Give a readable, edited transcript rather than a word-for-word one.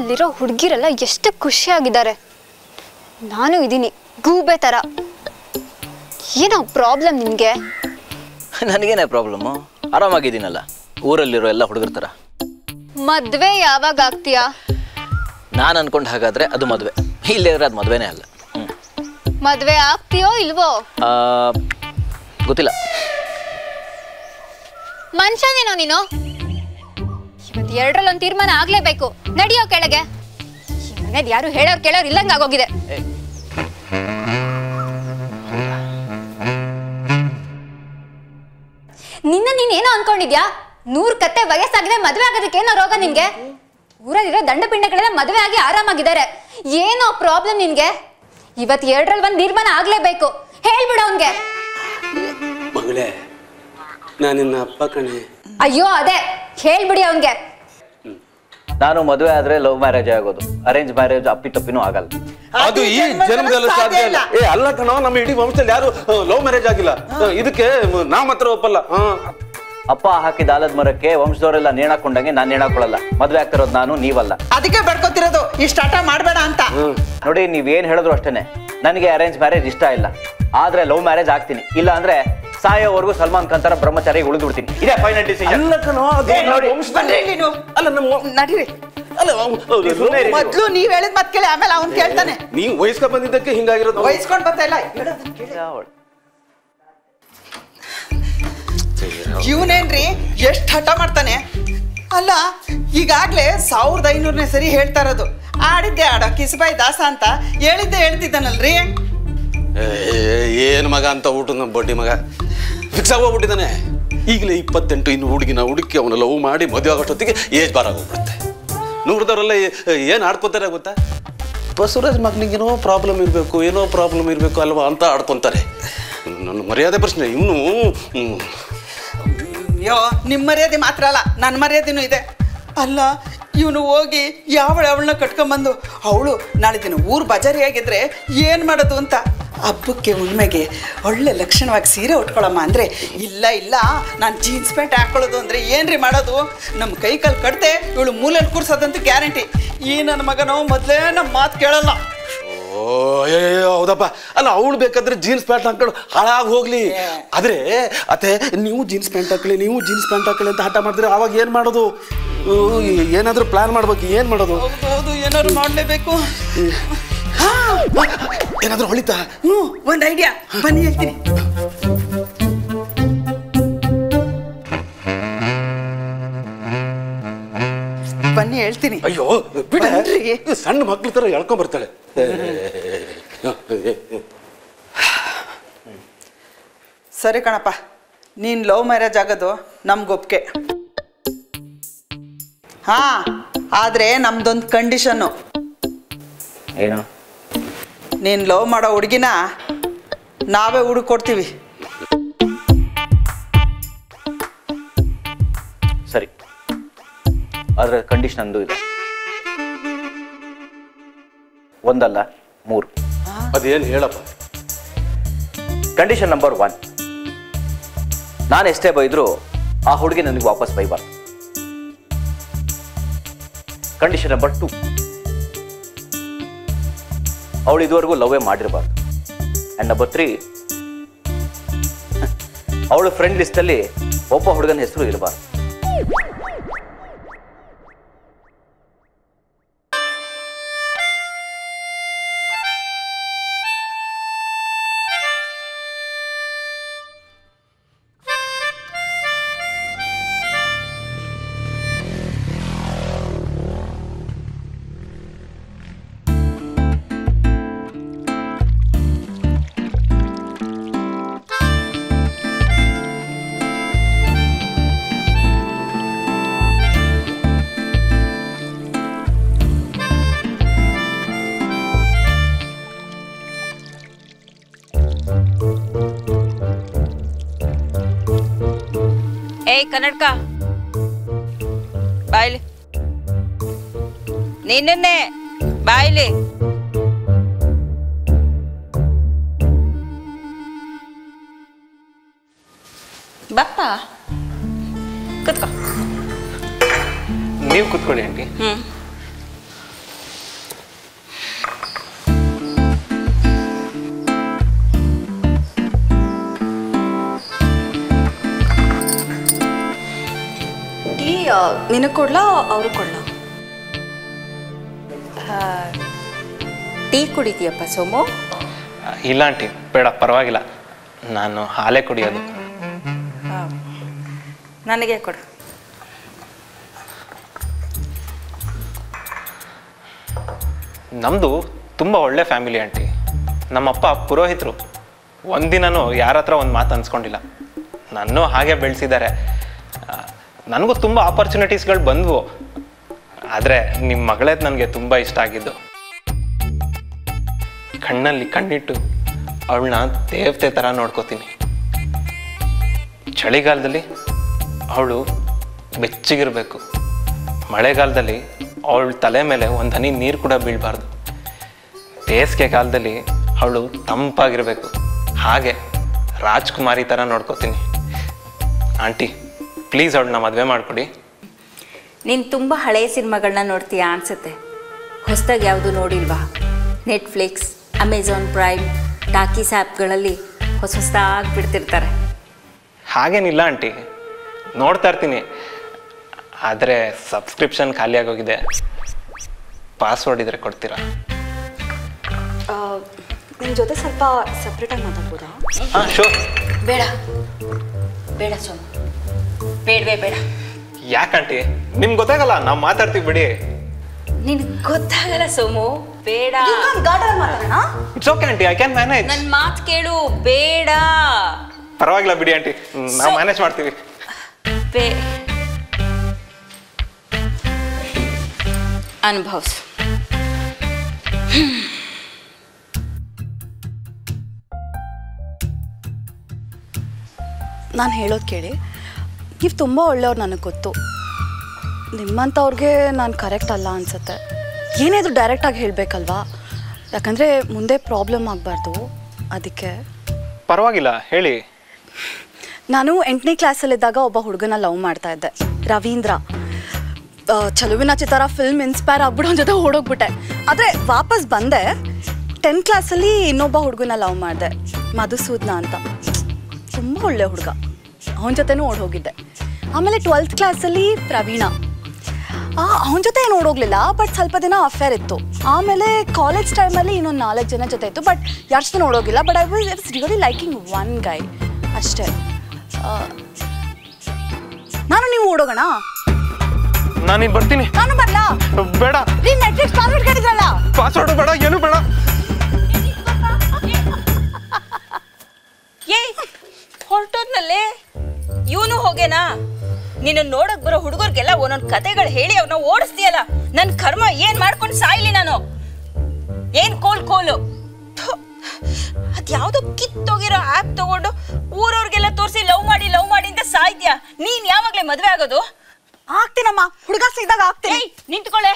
ಅಲ್ಲಿರೋ ಹುಡುಗಿರೆಲ್ಲ ಎಷ್ಟು ಖುಷಿಯಾಗಿದ್ದಾರೆ. ನಾನು ಇದೀನಿ ಗೂಬೆ ತರ. ಏನೋ ಪ್ರಾಬ್ಲಮ್ ನಿನ್ಗೆ? ನನಗೇನೇ ಪ್ರಾಬ್ಲಮ್ಮು? ಆರಾಮಾಗಿದ್ದೀನಲ್ಲ, ಊರಲ್ಲಿರೋ ಎಲ್ಲ ಹುಡುಗರ ಥರ. ಮದ್ವೆ ಯಾವಾಗ ಆಗ್ತೀಯಾ? ನಾನು ಅನ್ಕೊಂಡ್ ಹಾಗಾದ್ರೆ ಅದು ಮದುವೆ, ಇಲ್ಲೇ ಅದು ಮದುವೆನೇ ಅಲ್ಲ. ಮದ್ವೆ ಆಗ್ತೀಯೋ ಇಲ್ವೋ? ಗೊತ್ತಿಲ್ಲ. ಮನುಷ್ಯನೇನೋ ನೀನು? ಇವತ್ತು ಎರಡರಲ್ಲೊಂದು ತೀರ್ಮಾನ ಆಗ್ಲೇಬೇಕು. ನಡಿಯೋ ಕೆಳಗೆ. ಮನೇದು ಯಾರು ಹೇಳೋರು ಕೇಳೋರು ಇಲ್ಲಂಗ ಆಗೋಗಿದೆ. ನಿನ್ನ ನೀನೇನೋ ಅನ್ಕೊಂಡಿದ್ಯಾ? 100 ಕತ್ತೆ ವಯಸ್ಸಾಗಿದೆ, ಮದುವೆ ಆಗೋದಕ್ಕೆ ಏನೋ ರೋಗ ನಿನ್ಗೆ? ಊರಲ್ಲಿರೋ ದಂಡ ಪಿಂಡಗಳೆಲ್ಲ ಮದುವೆ ಆಗಿ ಆರಾಮಾಗಿದ್ದಾರೆ. ಏನೋ ಪ್ರಾಬ್ಲಮ್ ನಿನ್ಗೆ? ಇವತ್ತು ಎರಡರಲ್ಲಿ ಒಂದು ತೀರ್ಮಾನ ಆಗ್ಲೇಬೇಕು. ಹೇಳ್ಬಿಡು ಅವನ್ಗೆ. ಮಗಳೇ, ನಾನಿನ್ನ ಅಪ್ಪ ಕಣೆ. ಅಯ್ಯೋ ಅದೇ ಹೇಳ್ಬಿಡಿ ಅವನ್ಗೆ. ನಾನು ಮದುವೆ ಆದ್ರೆ ಲವ್ ಮ್ಯಾರೇಜ್ ಆಗೋದು, ಅರೇಂಜ್ ಮ್ಯಾರೇಜ್ ಅಪ್ಪಿ ತಪ್ಪಿನೂ ಆಗಲ್ಲ. ಅದು ಈ ಜನ್ಮದಲ್ಲೂ ಸಾಧ್ಯ ಇಲ್ಲ. ಅಲ್ಲ ಕಣೋ, ನಮ್ಮ ಇಡೀ ವಂಶದಲ್ಲಿ ಯಾರು ಲವ್ ಮ್ಯಾರೇಜ್ ಆಗಿಲ್ಲ. ಇದಕ್ಕೆ ನಾವ್ ಮಾತ್ರ ಒಪ್ಪಲ್ಲ. ಅಪ್ಪ ಹಾಕಿದ ಆಲದ ಮರಕ್ಕೆ ವಂಶದವರೆಲ್ಲ ನೇಣಾಕೊಂಡಂಗೆ ನಾನು ನೇಣಾಕೊಳ್ಳಲ್ಲ. ಮದುವೆ ಆಗ್ತಿರೋದು ನಾನು, ನೀವಲ್ಲ. ಅದಕ್ಕೆ ಬಡ್ಕೋತಿರೋದು ಇಷ್ಟ ಆಟ ಮಾಡಬೇಡ ಅಂತ. ನೋಡಿ, ನೀವೇನ್ ಹೇಳಿದ್ರು ಅಷ್ಟೇನೆ. ನನಗೆ ಅರೇಂಜ್ ಮ್ಯಾರೇಜ್ ಇಷ್ಟ ಇಲ್ಲ, ಆದ್ರೆ ಲವ್ ಮ್ಯಾರೇಜ್ ಆಗ್ತೀನಿ. ಇಲ್ಲ ಅಂದ್ರೆ ಸಾಯೋವರೆಗೂ ಸಲ್ಮಾನ್ ಖಾನ್ ತರ ಬ್ರಹ್ಮಚಾರಿ ಉಳಿದು ಬಿಡ್ತೀನಿ. ಇದೇ ಫೈನಲ್ ಡಿಸಿಷನ್. ಅಲ್ಲ ನಮ್ಮ ನಡೀರಿ. ಮೊದ್ಲು ನೀವ್ ಹೇಳಿದ ಮತ್ ಕೇಳಿ, ಆಮೇಲೆ ಅವ್ನ್ ಕೇಳ್ತಾನೆ. ನೀವು ವಯಸ್ಕೊಂಡ್ ಬಂದಿದ್ದಕ್ಕೆ ಹಿಂಗಾಗಿರೋದು. ವಹಿಸ್ಕೊಂಡ್ ಬರ್ತಾ ಇಲ್ಲ. ಇವನೇನ್ರಿ ಎಷ್ಟ್ ಹಠ ಮಾಡ್ತಾನೆ. ಅಲ್ಲ, ಈಗಾಗ್ಲೇ 1500ನೇ ಸರಿ ಹೇಳ್ತಾ ಇರೋದು. ಆಡಿದ್ದೆ ಆಡ ಕಿಸಬಾಯಿ ದಾಸ ಅಂತ ಹೇಳಿದ್ದೆ ಹೇಳ್ತಿದ್ದಾನಲ್ರಿ. ಏನ್ ಮಗ ಅಂತ ಊಟ ನಮ್ಮ ಬಡ್ಡಿ ಮಗ ಫಿಕ್ಸ್ ಆಗೋಗ್ಬಿಟ್ಟಿದ್ದಾನೆ. ಈಗಲೇ 28, ಇನ್ನು ಹುಡುಕಿ ಅವನ ಲವ್ ಮಾಡಿ ಮದುವೆ ಆಗೋಷ್ಟೊತ್ತಿಗೆ ಏಜ್ ಬಾರ್ ಆಗೋಗ್ಬಿಡುತ್ತೆ. ನೂರದವರೆಲ್ಲ ಏನ್ ಆಡ್ಕೊತಾರೆ ಗೊತ್ತಾ? ಬಸವರಾಜ್ ಮಗನಿಗೆ ಏನೋ ಪ್ರಾಬ್ಲಮ್ ಇರಬೇಕು ಅಲ್ವಾ ಅಂತ ಆಡ್ಕೊಂತಾರೆ. ನನ್ನ ಮರ್ಯಾದೆ ಪ್ರಶ್ನೆ. ಇನ್ನು ಅಯ್ಯೋ, ನಿಮ್ಮ ಮರ್ಯಾದೆ ಮಾತ್ರ ಅಲ್ಲ, ನನ್ನ ಮರ್ಯಾದೆನೂ ಇದೆ. ಅಲ್ಲ, ಇವನು ಹೋಗಿ ಅವಳನ್ನ ಕಟ್ಕೊಂಬಂದು ಅವಳು ನಾಳೆ ದಿನ ಊರು ಬಜಾರಿಯಾಗಿದ್ರೆ ಏನು ಮಾಡೋದು ಅಂತ ಹಬ್ಬಕ್ಕೆ ಉಣ್ಮೆಗೆ ಒಳ್ಳೆ ಲಕ್ಷಣವಾಗಿ ಸೀರೆ ಉಟ್ಕೊಳ್ಳಮ್ಮ ಅಂದರೆ ಇಲ್ಲ ನಾನು ಜೀನ್ಸ್ ಪ್ಯಾಂಟ್ ಹಾಕ್ಕೊಳ್ಳೋದು ಅಂದರೆ ಏನ್ರಿ ಮಾಡೋದು? ನಮ್ಮ ಕೈ ಕಾಲು ಕಟ್ತೆ ಇವಳು ಮೂಲೆಯಲ್ಲಿ ಕೂರ್ಸೋದಂತೂ ಗ್ಯಾರಂಟಿ. ಈ ನನ್ನ ಮಗನೋ ಮೊದಲೇ ನಮ್ಮ ಮಾತು ಕೇಳಲ್ಲ. ಹೌದಪ್ಪ. ಅಲ್ಲ, ಅವಳು ಬೇಕಾದ್ರೆ ಜೀನ್ಸ್ ಪ್ಯಾಂಟ್ ಹಾಕೊಂಡು ಹಾಳಾಗಿ ಹೋಗ್ಲಿ. ಆದ್ರೆ ಅತ್ತೆ, ನೀವು ಜೀನ್ಸ್ ಪ್ಯಾಂಟ್ ಹಾಕಲಿ ಅಂತ ಹಠ ಮಾಡಿದ್ರೆ ಅವಾಗ ಏನ್ ಮಾಡೋದು? ಏನಾದ್ರೂ ಪ್ಲಾನ್ ಮಾಡ್ಬೇಕು. ಏನ್ ಮಾಡೋದು? ಹೌದು, ಏನಾದ್ರು ಮಾಡಲೇಬೇಕು. ಏನಾದ್ರೂ ಹೊಳಿತಾ? ಒಂದು ಐಡಿಯಾ, ಬನ್ನಿ ಹೇಳ್ತೀನಿ. ಬನ್ನಿ ಹೇಳ್ತೀನಿ. ಅಯ್ಯೋ ಬಿಡ, ಸಣ್ಣ ಮಕ್ಳ ತರ ಎಳ್ಕೊಂಡ್ ಬರ್ತಾಳೆ. ಸರಿ ಕಣಪ್ಪ, ನೀನ್ ಲವ್ ಮ್ಯಾರೇಜ್ ಆಗೋದು ನಮ್ಗೊಪ್ಗೆ. ಹಾ, ಆದ್ರೆ ನಮ್ದೊಂದು ಕಂಡೀಷನ್ನು. ಏನು? ನೀನ್ ಲವ್ ಮಾಡೋ ಹುಡುಗಿನ ನಾವೇ ಹುಡುಕೊಡ್ತೀವಿ. ಸರಿ, ಆದ್ರೆ ಕಂಡೀಷನ್ ಅಂದು ಇದೆ. ಒಂದಲ್ಲ 3. ಅದೇನು ಹೇಳಪ್ಪ? ಕಂಡೀಷನ್ ನಂಬರ್ 1, ನಾನು ಎಷ್ಟೇ ಬೈದ್ರು ಆ ಹುಡುಗಿ ನನಗೆ ವಾಪಸ್ ಬೈಬಾರ್ದು. ಕಂಡೀಷನ್ ನಂಬರ್ 2, ಅವಳು ಇದುವರೆಗೂ ಲವ್ವೇ ಮಾಡಿರಬಾರ್ದು. ಅಂಡ್ ನಂಬರ್ 3, ಅವಳು ಫ್ರೆಂಡ್ ಲಿಸ್ಟಲ್ಲಿ ಒಬ್ಬ ಹುಡುಗನ ಹೆಸರು ಇರಬಾರ್ದು. ಕನ್ನಡಕ ಬಾಯ್ಲಿ, ನಿನ್ನೆ ಬಾಯ್ಲಿ. ಬಪ್ಪ ಕುತ್ಕೋ. ನೀವು ಕುತ್ಕೊಳ್ಳಿ ಆಂಟಿ. ನಿನಗೆ ಕೊಡ್ಲಾ ಅವ್ರಿಗೆ ಕೊಡ್ಲಾ? ಟೀ ಕುಡಿತೀಯಪ್ಪ ಸೋಮು? ಇಲ್ಲ ಆಂಟಿ, ಬೇಡ, ಪರವಾಗಿಲ್ಲ, ನಾನು ಹಾಲೇ ಕುಡಿಯೋದು. ನನಗೆ ಕೊಡು. ನಮ್ಮದು ತುಂಬ ಒಳ್ಳೆ ಫ್ಯಾಮಿಲಿ ಆಂಟಿ. ನಮ್ಮಪ್ಪ ಪುರೋಹಿತರು. ಒಂದಿನೂ ಯಾರ ಹತ್ರ ಒಂದು ಮಾತು ಅನ್ಸ್ಕೊಂಡಿಲ್ಲ. ನನ್ನೂ ಹಾಗೆ ಬೆಳೆಸಿದ್ದಾರೆ. ನನಗೂ ತುಂಬ ಆಪರ್ಚುನಿಟೀಸ್ಗಳು ಬಂದವು. ಆದರೆ ನಿಮ್ಮ ಮಗಳೇ ನನಗೆ ತುಂಬ ಇಷ್ಟ ಆಗಿದ್ದು. ಕಣ್ಣಲ್ಲಿ ಕಣ್ಣಿಟ್ಟು ಅವಳನ್ನ ದೇವತೆ ಥರ ನೋಡ್ಕೋತೀನಿ. ಚಳಿಗಾಲದಲ್ಲಿ ಅವಳು ಬೆಚ್ಚಗಿರಬೇಕು. ಮಳೆಗಾಲದಲ್ಲಿ ಅವಳ ತಲೆ ಮೇಲೆ ಒಂದು ಹನಿ ನೀರು ಕೂಡ ಬೀಳಬಾರ್ದು. ಬೇಸಿಗೆ ಕಾಲದಲ್ಲಿ ಅವಳು ತಂಪಾಗಿರಬೇಕು. ಹಾಗೆ ರಾಜ್ಕುಮಾರಿ ಥರ ನೋಡ್ಕೋತೀನಿ. ಆಂಟಿ, ಪ್ಲೀಸ್ ಅವಳನ್ನ ಮದುವೆ ಮಾಡಿಕೊಡಿ. ನೀನು ತುಂಬ ಹಳೆಯ ಸಿನಿಮಾಗಳನ್ನ ನೋಡ್ತೀಯಾ ಅನಿಸುತ್ತೆ. ಹೊಸದಾಗಿ ಯಾವುದು ನೋಡಿಲ್ವಾ? ನೆಟ್ಫ್ಲಿಕ್ಸ್, ಅಮೆಝಾನ್ ಪ್ರೈಮ್, ಟಾಕೀಸ್ ಆ್ಯಪ್ಗಳಲ್ಲಿ ಹೊಸದಾಗಿ ಬಿಡ್ತಿರ್ತಾರೆ. ಹಾಗೇನಿಲ್ಲ ಆಂಟಿ, ನೋಡ್ತಾ ಇರ್ತೀನಿ. ಆದರೆ ಸಬ್ಸ್ಕ್ರಿಪ್ಷನ್ ಖಾಲಿಯಾಗೋಗಿದೆ. ಪಾಸ್ವರ್ಡ್ ಇದ್ರೆ ಕೊಡ್ತೀರಾ? ನಿಮ್ಮ ಜೊತೆ ಸ್ವಲ್ಪ ಸಪ್ರೇಟಾಗಿ ಮಾತಾಡ್ಬೋದಾ? ಹಾಂ, ಶೋರ್. ಬೇಡ ಬೇಡ ಸೋಮು, ಬೇಡವೇ ಬೇಡ. ಯಾಕಂಟಿ? ನಿಮ್ಗೆ ಗೊತ್ತಾಗಲ್ಲ, ನಾವು ಮಾತಾಡ್ತೀವಿ ಬಿಡಿ. ನಿನಗೆ ಗೊತ್ತಾಗಲ್ಲ ಸೋಮು, ಬೇಡ. ಗಾರ್ಡನ್ ಮಾತಾಡೋಣ. It's okay aunty, I can manage. ನನ್ನ ಮಾತು ಕೇಳು, ಬೇಡ. ಪರವಾಗಿಲ್ಲ ಬಿಡಿ ಆಂಟಿ, ನಾವು ಮ್ಯಾನೇಜ್ ಮಾಡ್ತೀವಿ. ಅನುಭವ್ಸು. ನಾನು ಹೇಳೋದು ಕೇಳಿ, ನೀವು ತುಂಬ ಒಳ್ಳೆಯವ್ರು, ನನಗೆ ಗೊತ್ತು. ನಿಮ್ಮಂಥವ್ರಿಗೆ ನಾನು ಕರೆಕ್ಟ್ ಅಲ್ಲ ಅನಿಸುತ್ತೆ. ಏನಾದರೂ ಡೈರೆಕ್ಟಾಗಿ ಹೇಳಬೇಕಲ್ವಾ? ಯಾಕಂದರೆ ಮುಂದೆ ಪ್ರಾಬ್ಲಮ್ ಆಗಬಾರ್ದು, ಅದಕ್ಕೆ. ಪರವಾಗಿಲ್ಲ, ಹೇಳಿ. ನಾನು 8ನೇ ಕ್ಲಾಸಲ್ಲಿದ್ದಾಗ ಒಬ್ಬ ಹುಡುಗನ ಲವ್ ಮಾಡ್ತಾಯಿದ್ದೆ, ರವೀಂದ್ರ. ಚಲುವಿನ ಚಿತ್ತಾರ ಫಿಲ್ಮ್ ಇನ್ಸ್ಪೈರ್ ಆಗ್ಬಿಟ್ಟು ಅವನ ಜೊತೆ ಓಡೋಗ್ಬಿಟ್ಟೆ. ಆದರೆ ವಾಪಸ್ ಬಂದೆ. 10th ಕ್ಲಾಸಲ್ಲಿ ಇನ್ನೊಬ್ಬ ಹುಡುಗನ ಲವ್ ಮಾಡಿದೆ, ಮಧುಸೂದನ ಅಂತ. ತುಂಬ ಒಳ್ಳೆ ಹುಡುಗ, ಅವನ ಜೊತೆನೂ ಓಡೋಗಿದ್ದೆ. ಆಮೇಲೆ 12th ಕ್ಲಾಸಲ್ಲಿ ಪ್ರವೀಣ. ಅವನ ಜೊತೆ ಏನು ಓಡೋಗ್ಲಿಲ್ಲ, ಬಟ್ ಸ್ವಲ್ಪ ದಿನ ಅಫೇರ್ ಇತ್ತು. ಆಮೇಲೆ ಕಾಲೇಜ್ ಟೈಮಲ್ಲಿ ಇನ್ನೊಂದು 4 ಜನ ಜೊತೆ ಇತ್ತು, ಬಟ್ ಯಾರು ಜೊತೆ ಓಡೋಗಿಲ್ಲ. But I was really liking one guy ಅಷ್ಟೇ. ನಾನು ನೀವು ಓಡೋಗೋಣ? ನಾನು ಬರ್ತೀನಿ. ನಾನು ಬರ್ಲಾ? ಬೇಡ. ನೀನು ನೆಟ್ಫ್ಲಿಕ್ಸ್ ಪಾಸ್ವರ್ಡ್ ಕೇಳಿದ್ರಲ್ಲ? ಪಾಸ್ವರ್ಡ್ ಬೇಡ, ಏನು ಬೇಡ. ಹೊರಟೋದ್ನಲ್ಲೇ ಇವನು ಹೋಗೇನಾ? ನಿನ್ನ ನೋಡಕ್ ಬರೋ ಹುಡುಗರಿಗೆಲ್ಲ ಒಂದೊಂದು ಕತೆಗಳು ಹೇಳಿ ಅವನ್ನ ಓಡಿಸ್ತೀಯಲ್ಲ. ನನ್ನ ಕರ್ಮ ಏನ್ ಮಾಡ್ಕೊಂಡು ಸಾಯ್ಲಿ ನಾನು? ಏನ್ ಕೋಲು ಅದ್ಯಾವುದೋ ಕಿತ್ತೋಗಿರೋ ಆ್ಯಪ್ ತಗೊಂಡು ಊರವ್ರಿಗೆಲ್ಲ ತೋರಿಸಿ ಲವ್ ಮಾಡಿ ಅಂತ ಸಾಯ್ತ್ಯಾ? ನೀನ್ ಯಾವಾಗ್ಲೇ ಮದ್ವೆ ಆಗೋದು? ಆಗ್ತೀನಮ್ಮ, ಹುಡುಗ ಸಿಗ್ದಾಗ ಆಗ್ತೀನಿ. ನಿಂತ್ಕೊಳ್ಳೆ.